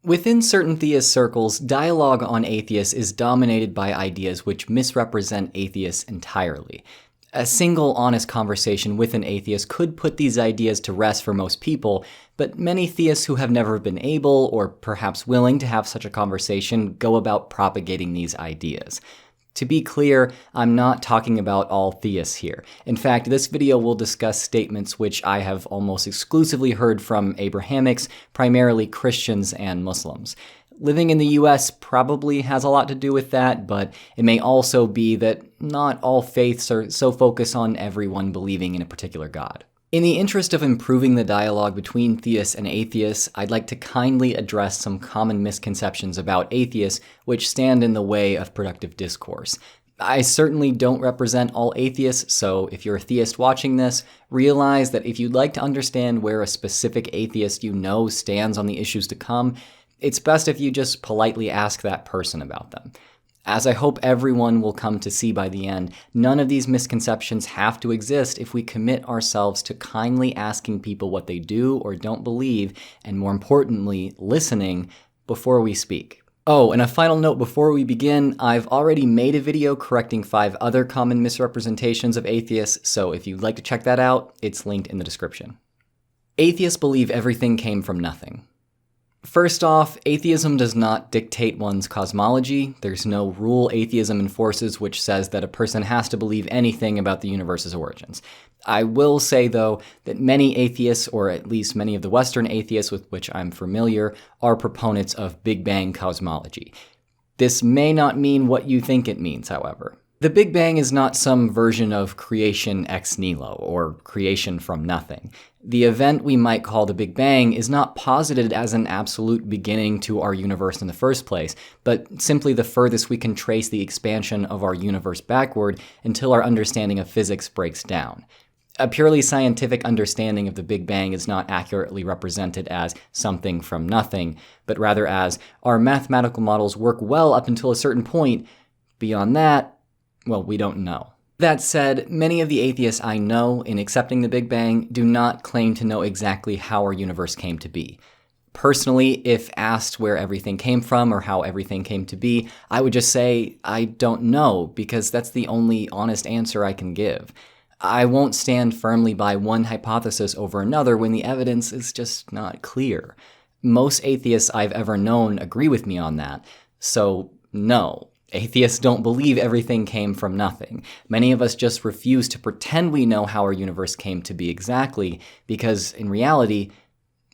Within certain theist circles, dialogue on atheists is dominated by ideas which misrepresent atheists entirely. A single honest conversation with an atheist could put these ideas to rest for most people, but many theists who have never been able, or perhaps willing to have such a conversation, go about propagating these ideas. To be clear, I'm not talking about all theists here. In fact, this video will discuss statements which I have almost exclusively heard from Abrahamics, primarily Christians and Muslims. Living in the US probably has a lot to do with that, but it may also be that not all faiths are so focused on everyone believing in a particular God. In the interest of improving the dialogue between theists and atheists, I'd like to kindly address some common misconceptions about atheists which stand in the way of productive discourse. I certainly don't represent all atheists, so if you're a theist watching this, realize that if you'd like to understand where a specific atheist you know stands on the issues to come, it's best if you just politely ask that person about them. As I hope everyone will come to see by the end, none of these misconceptions have to exist if we commit ourselves to kindly asking people what they do or don't believe, and more importantly, listening before we speak. Oh, and a final note before we begin, I've already made a video correcting 5 other common misrepresentations of atheists, so if you'd like to check that out, it's linked in the description. Atheists believe everything came from nothing. First off, atheism does not dictate one's cosmology. There's no rule atheism enforces which says that a person has to believe anything about the universe's origins. I will say, though, that many atheists, or at least many of the Western atheists with which I'm familiar, are proponents of Big Bang cosmology. This may not mean what you think it means, however. The Big Bang is not some version of creation ex nihilo, or creation from nothing. The event we might call the Big Bang is not posited as an absolute beginning to our universe in the first place, but simply the furthest we can trace the expansion of our universe backward until our understanding of physics breaks down. A purely scientific understanding of the Big Bang is not accurately represented as something from nothing, but rather as our mathematical models work well up until a certain point. Beyond that, well, we don't know. That said, many of the atheists I know in accepting the Big Bang do not claim to know exactly how our universe came to be. Personally, if asked where everything came from or how everything came to be, I would just say, I don't know, because that's the only honest answer I can give. I won't stand firmly by one hypothesis over another when the evidence is just not clear. Most atheists I've ever known agree with me on that, so no. Atheists don't believe everything came from nothing. Many of us just refuse to pretend we know how our universe came to be exactly, because in reality,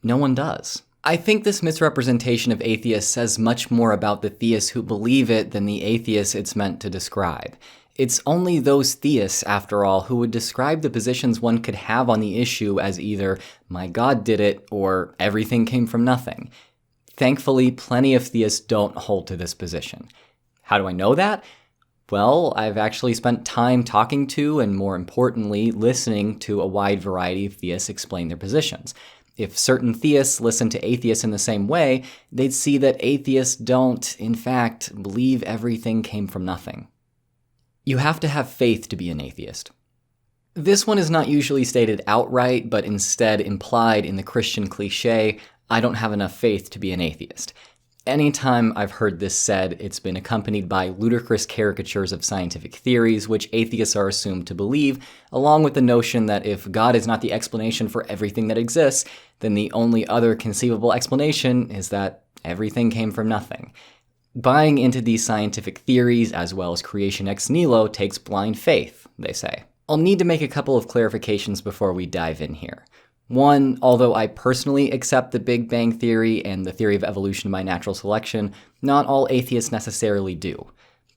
no one does. I think this misrepresentation of atheists says much more about the theists who believe it than the atheists it's meant to describe. It's only those theists, after all, who would describe the positions one could have on the issue as either, my God did it, or everything came from nothing. Thankfully, plenty of theists don't hold to this position. How do I know that? Well, I've actually spent time talking to, and more importantly, listening to a wide variety of theists explain their positions. If certain theists listen to atheists in the same way, they'd see that atheists don't, in fact, believe everything came from nothing. You have to have faith to be an atheist. This one is not usually stated outright, but instead implied in the Christian cliché, I don't have enough faith to be an atheist. Anytime I've heard this said, it's been accompanied by ludicrous caricatures of scientific theories, which atheists are assumed to believe, along with the notion that if God is not the explanation for everything that exists, then the only other conceivable explanation is that everything came from nothing. Buying into these scientific theories, as well as creation ex nihilo, takes blind faith, they say. I'll need to make a couple of clarifications before we dive in here. One, although I personally accept the Big Bang Theory and the theory of evolution by natural selection, not all atheists necessarily do.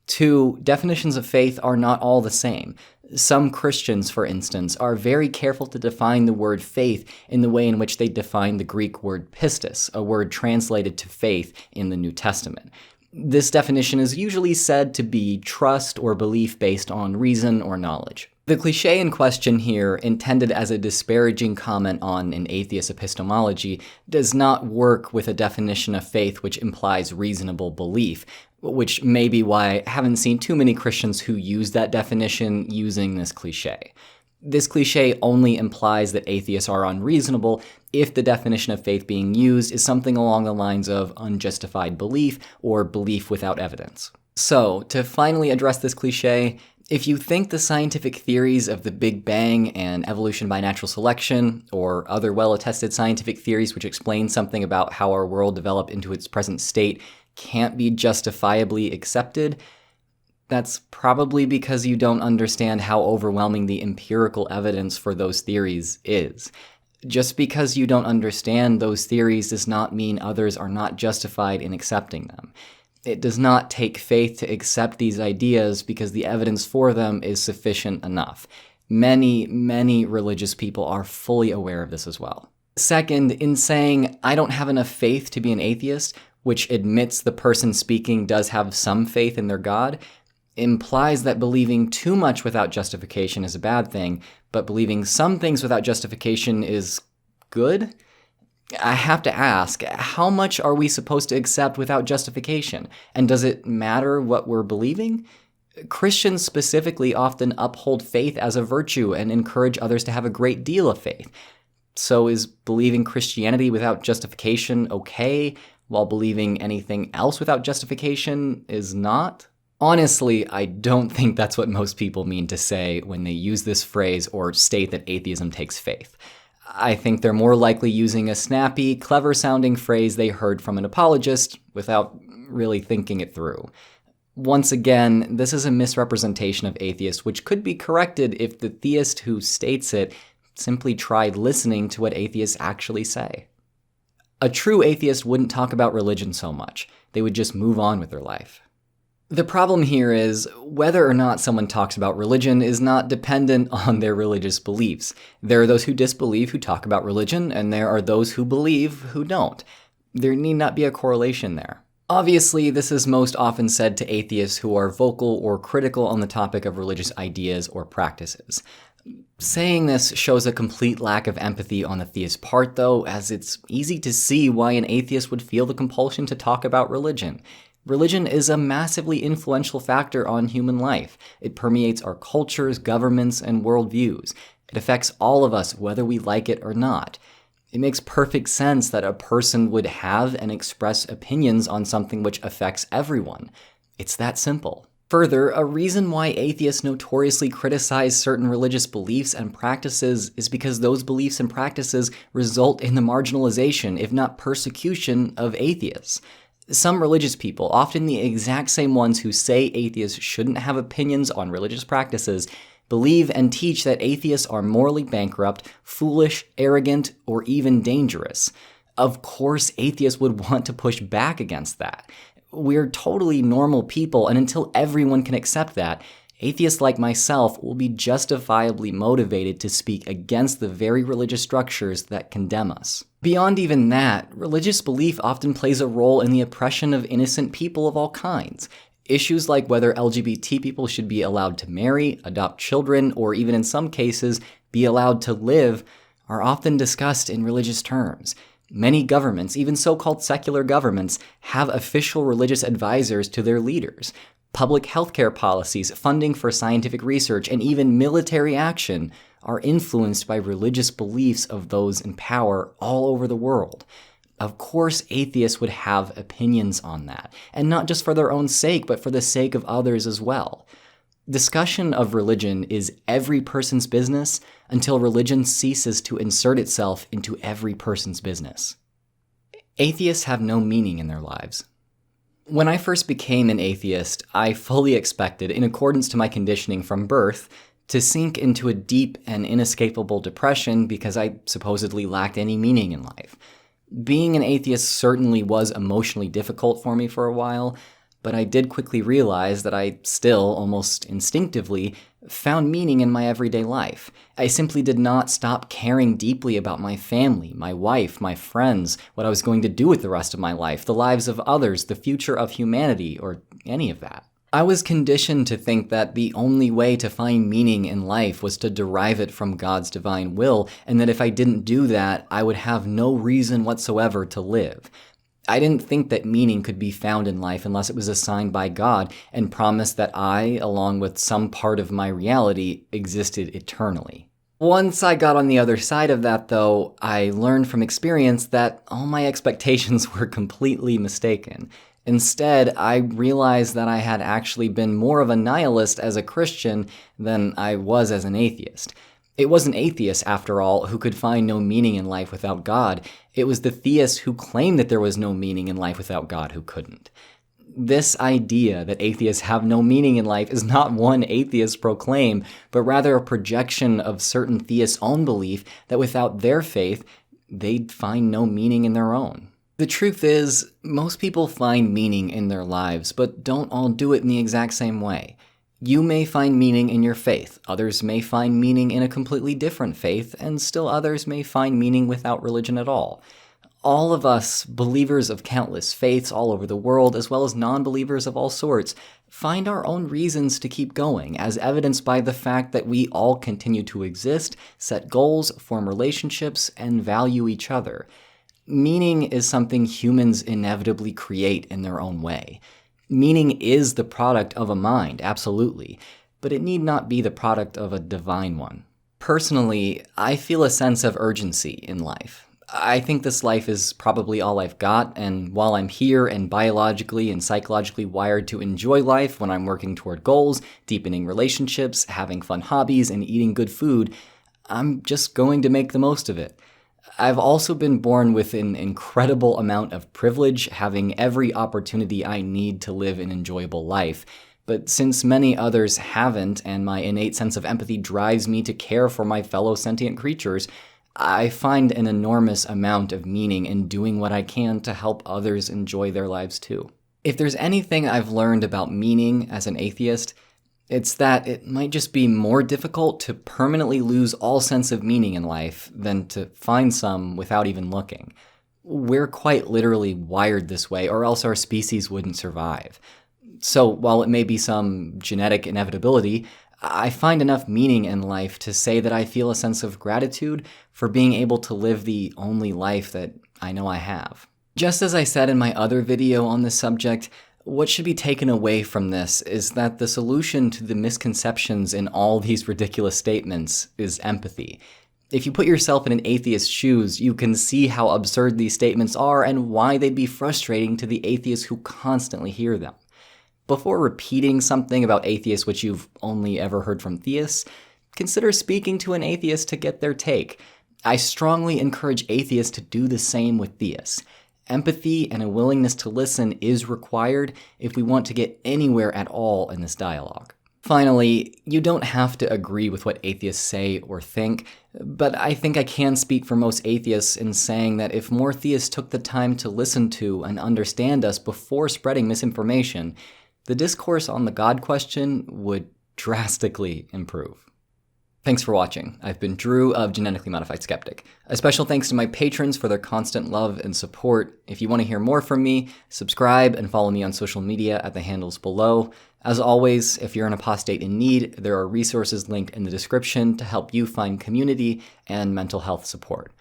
Two, definitions of faith are not all the same. Some Christians, for instance, are very careful to define the word faith in the way in which they define the Greek word pistis, a word translated to faith in the New Testament. This definition is usually said to be trust or belief based on reason or knowledge. The cliché in question here, intended as a disparaging comment on an atheist epistemology, does not work with a definition of faith which implies reasonable belief, which may be why I haven't seen too many Christians who use that definition using this cliché. This cliché only implies that atheists are unreasonable if the definition of faith being used is something along the lines of unjustified belief or belief without evidence. So, to finally address this cliché, if you think the scientific theories of the Big Bang and evolution by natural selection, or other well-attested scientific theories which explain something about how our world developed into its present state, can't be justifiably accepted, that's probably because you don't understand how overwhelming the empirical evidence for those theories is. Just because you don't understand those theories does not mean others are not justified in accepting them. It does not take faith to accept these ideas because the evidence for them is sufficient enough. Many religious people are fully aware of this as well. Second, in saying, I don't have enough faith to be an atheist, which admits the person speaking does have some faith in their God, implies that believing too much without justification is a bad thing, but believing some things without justification is good? I have to ask, how much are we supposed to accept without justification? And does it matter what we're believing? Christians specifically often uphold faith as a virtue and encourage others to have a great deal of faith. So is believing Christianity without justification okay, while believing anything else without justification is not? Honestly, I don't think that's what most people mean to say when they use this phrase or state that atheism takes faith. I think they're more likely using a snappy, clever-sounding phrase they heard from an apologist without really thinking it through. Once again, this is a misrepresentation of atheists, which could be corrected if the theist who states it simply tried listening to what atheists actually say. A true atheist wouldn't talk about religion so much. They would just move on with their life. The problem here is, whether or not someone talks about religion is not dependent on their religious beliefs. There are those who disbelieve who talk about religion, and there are those who believe who don't. There need not be a correlation there. Obviously, this is most often said to atheists who are vocal or critical on the topic of religious ideas or practices. Saying this shows a complete lack of empathy on the theist's part, though, as it's easy to see why an atheist would feel the compulsion to talk about religion. Religion is a massively influential factor on human life. It permeates our cultures, governments, and worldviews. It affects all of us, whether we like it or not. It makes perfect sense that a person would have and express opinions on something which affects everyone. It's that simple. Further, a reason why atheists notoriously criticize certain religious beliefs and practices is because those beliefs and practices result in the marginalization, if not persecution, of atheists. Some religious people, often the exact same ones who say atheists shouldn't have opinions on religious practices, believe and teach that atheists are morally bankrupt, foolish, arrogant, or even dangerous. Of course, atheists would want to push back against that. We're totally normal people, and until everyone can accept that, atheists like myself will be justifiably motivated to speak against the very religious structures that condemn us. Beyond even that, religious belief often plays a role in the oppression of innocent people of all kinds. Issues like whether LGBT people should be allowed to marry, adopt children, or even in some cases, be allowed to live, are often discussed in religious terms. Many governments, even so-called secular governments, have official religious advisors to their leaders. Public healthcare policies, funding for scientific research, and even military action are influenced by religious beliefs of those in power all over the world. Of course, atheists would have opinions on that, and not just for their own sake, but for the sake of others as well. Discussion of religion is every person's business until religion ceases to insert itself into every person's business. Atheists have no meaning in their lives. When I first became an atheist, I fully expected, in accordance to my conditioning from birth, to sink into a deep and inescapable depression because I supposedly lacked any meaning in life. Being an atheist certainly was emotionally difficult for me for a while, but I did quickly realize that I still, almost instinctively, found meaning in my everyday life. I simply did not stop caring deeply about my family, my wife, my friends, what I was going to do with the rest of my life, the lives of others, the future of humanity, or any of that. I was conditioned to think that the only way to find meaning in life was to derive it from God's divine will, and that if I didn't do that, I would have no reason whatsoever to live. I didn't think that meaning could be found in life unless it was assigned by God and promised that I, along with some part of my reality, existed eternally. Once I got on the other side of that, though, I learned from experience that all my expectations were completely mistaken. Instead, I realized that I had actually been more of a nihilist as a Christian than I was as an atheist. It wasn't atheists, after all, who could find no meaning in life without God. It was the theists who claimed that there was no meaning in life without God who couldn't. This idea that atheists have no meaning in life is not one atheists proclaim, but rather a projection of certain theists' own belief that without their faith, they'd find no meaning in their own. The truth is, most people find meaning in their lives, but don't all do it in the exact same way. You may find meaning in your faith, others may find meaning in a completely different faith, and still others may find meaning without religion at all. All of us, believers of countless faiths all over the world, as well as non-believers of all sorts, find our own reasons to keep going, as evidenced by the fact that we all continue to exist, set goals, form relationships, and value each other. Meaning is something humans inevitably create in their own way. Meaning is the product of a mind, absolutely, but it need not be the product of a divine one. Personally, I feel a sense of urgency in life. I think this life is probably all I've got, and while I'm here and biologically and psychologically wired to enjoy life when I'm working toward goals, deepening relationships, having fun hobbies, and eating good food, I'm just going to make the most of it. I've also been born with an incredible amount of privilege, having every opportunity I need to live an enjoyable life. But since many others haven't, and my innate sense of empathy drives me to care for my fellow sentient creatures, I find an enormous amount of meaning in doing what I can to help others enjoy their lives too. If there's anything I've learned about meaning as an atheist, it's that it might just be more difficult to permanently lose all sense of meaning in life than to find some without even looking. We're quite literally wired this way, or else our species wouldn't survive. So while it may be some genetic inevitability, I find enough meaning in life to say that I feel a sense of gratitude for being able to live the only life that I know I have. Just as I said in my other video on this subject, what should be taken away from this is that the solution to the misconceptions in all these ridiculous statements is empathy. If you put yourself in an atheist's shoes, you can see how absurd these statements are and why they'd be frustrating to the atheists who constantly hear them. Before repeating something about atheists which you've only ever heard from theists, consider speaking to an atheist to get their take. I strongly encourage atheists to do the same with theists. Empathy and a willingness to listen is required if we want to get anywhere at all in this dialogue. Finally, you don't have to agree with what atheists say or think, but I think I can speak for most atheists in saying that if more theists took the time to listen to and understand us before spreading misinformation, the discourse on the God question would drastically improve. Thanks for watching. I've been Drew of Genetically Modified Skeptic. A special thanks to my patrons for their constant love and support. If you want to hear more from me, subscribe and follow me on social media at the handles below. As always, if you're an apostate in need, there are resources linked in the description to help you find community and mental health support.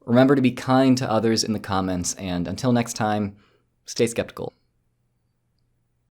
Remember to be kind to others in the comments, and until next time, stay skeptical.